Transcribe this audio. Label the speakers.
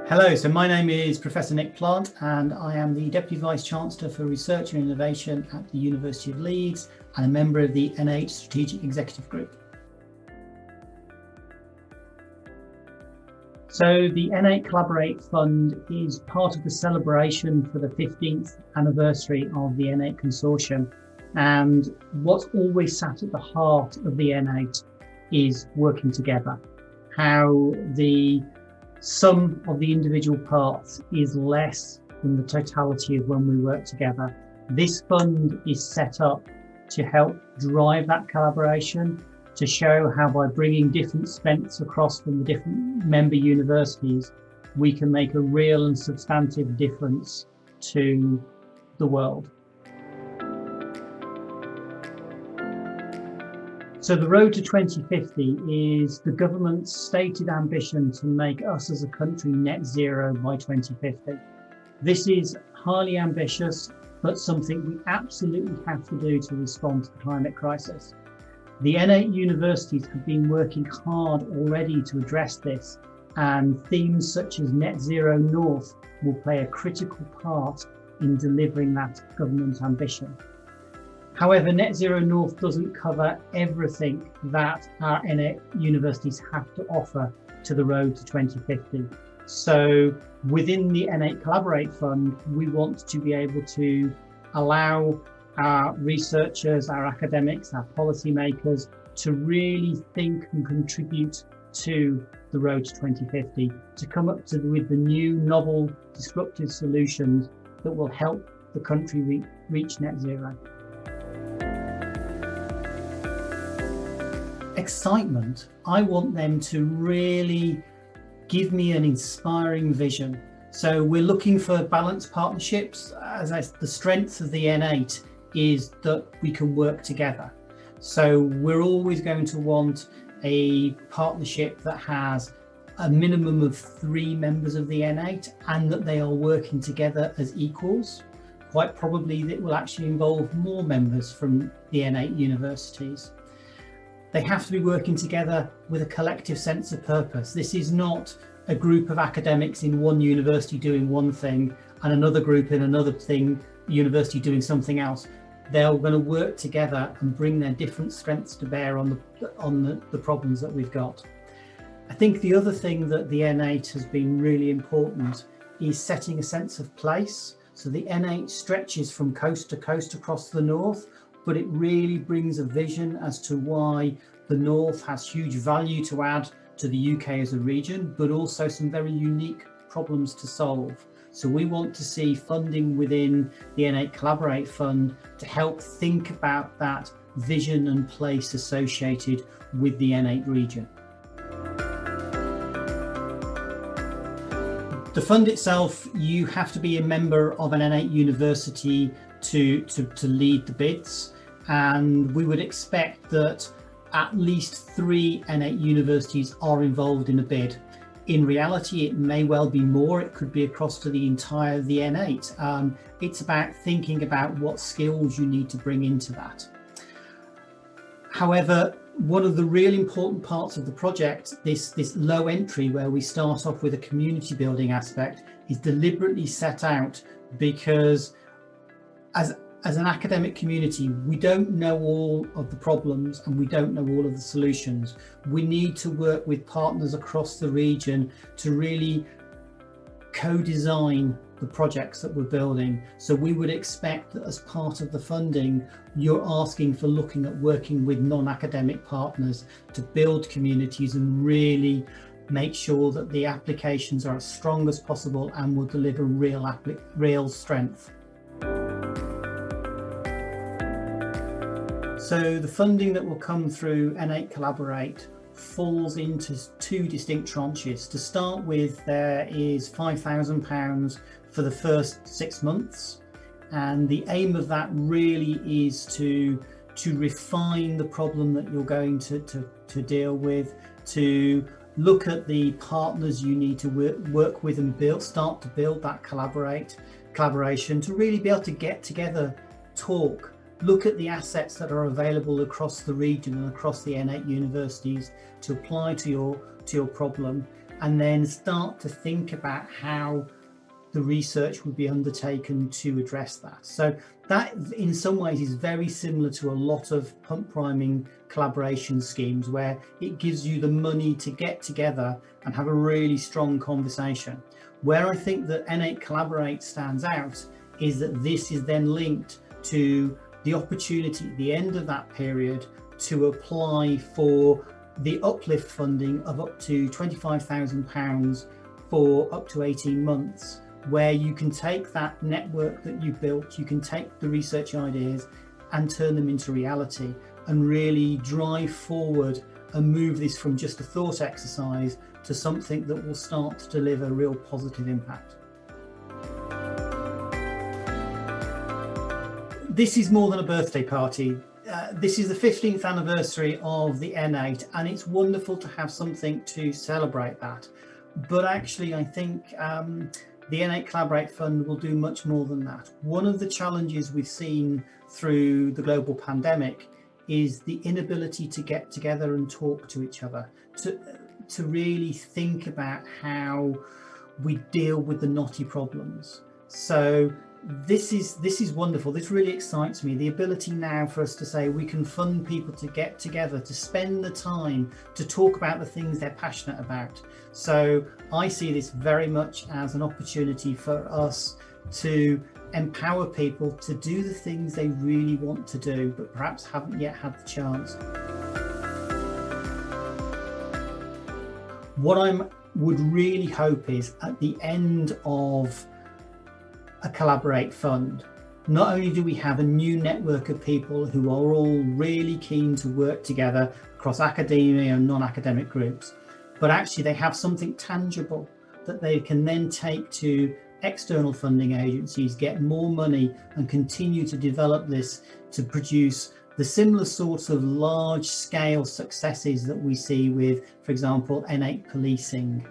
Speaker 1: Hello, so my name is Professor Nick Plant and I am the Deputy Vice-Chancellor for Research and Innovation at the University of Leeds and a member of the N8 Strategic Executive Group. So the N8 Collabor8 Fund is part of the celebration for the 15th anniversary of the N8 Consortium, and what's always sat at the heart of the N8 is working together. How the sum of the individual parts is less than the totality of when we work together. This fund is set up to help drive that collaboration, to show how by bringing different strengths across from the different member universities, we can make a real and substantive difference to the world. So the road to 2050 is the government's stated ambition to make us as a country net zero by 2050. This is highly ambitious, but something we absolutely have to do to respond to the climate crisis. The N8 universities have been working hard already to address this, and themes such as Net Zero North will play a critical part in delivering that government ambition. However, Net Zero North doesn't cover everything that our N8 universities have to offer to the road to 2050. So within the N8 Collabor8 Fund, we want to be able to allow our researchers, our academics, our policymakers to really think and contribute to the road to 2050, to come up with the new, novel, disruptive solutions that will help the country reach net zero. Excitement. I want them to really give me an inspiring vision. So we're looking for balanced partnerships. The strength of the N8 is that we can work together. So we're always going to want a partnership that has a minimum of 3 members of the N8 and that they are working together as equals. Quite probably that will actually involve more members from the N8 universities. They have to be working together with a collective sense of purpose. This is not a group of academics in one university doing one thing and another group in another university doing something else. They're going to work together and bring their different strengths to bear on the problems that we've got. I think the other thing that the N8 has been really important is setting a sense of place. So the N8 stretches from coast to coast across the north, but it really brings a vision as to why the North has huge value to add to the UK as a region, but also some very unique problems to solve. So we want to see funding within the N8 Collabor8 Fund to help think about that vision and place associated with the N8 region. The fund itself, you have to be a member of an N8 university to lead the bids. And we would expect that at least 3 N8 universities are involved in a bid. In reality, it may well be more. It could be across to the entire the N8. It's about thinking about what skills you need to bring into that. However, one of the really important parts of the project, this low entry where we start off with a community building aspect, is deliberately set out because as an academic community, we don't know all of the problems and we don't know all of the solutions. We need to work with partners across the region to really co-design the projects that we're building. So we would expect that as part of the funding, you're asking for looking at working with non-academic partners to build communities and really make sure that the applications are as strong as possible and will deliver real strength. So the funding that will come through N8 Collabor8 falls into 2 distinct tranches. To start with, there is £5,000 for the first 6 months, and the aim of that really is to refine the problem that you're going to deal with, to look at the partners you need to work with and start to build that collaboration, to really be able to get together, talk, look at the assets that are available across the region and across the N8 universities to apply to your problem, and then start to think about how the research would be undertaken to address that. So that in some ways is very similar to a lot of pump priming collaboration schemes, where it gives you the money to get together and have a really strong conversation. Where I think that N8 Collabor8 stands out is that this is then linked to the opportunity at the end of that period to apply for the uplift funding of up to £25,000 for up to 18 months, where you can take that network that you've built, you can take the research ideas and turn them into reality and really drive forward and move this from just a thought exercise to something that will start to deliver real positive impact. This is more than a birthday party. This is the 15th anniversary of the N8, and it's wonderful to have something to celebrate that. But actually, I think the N8 Collabor8 Fund will do much more than that. One of the challenges we've seen through the global pandemic is the inability to get together and talk to each other, to really think about how we deal with the knotty problems. So this is wonderful. This really excites me. The ability now for us to say we can fund people to get together, to spend the time to talk about the things they're passionate about. So I see this very much as an opportunity for us to empower people to do the things they really want to do, but perhaps haven't yet had the chance. What I would really hope is at the end of a Collabor8 fund, not only do we have a new network of people who are all really keen to work together across academia and non-academic groups, but actually they have something tangible that they can then take to external funding agencies, get more money and continue to develop this to produce the similar sorts of large scale successes that we see with, for example, N8 policing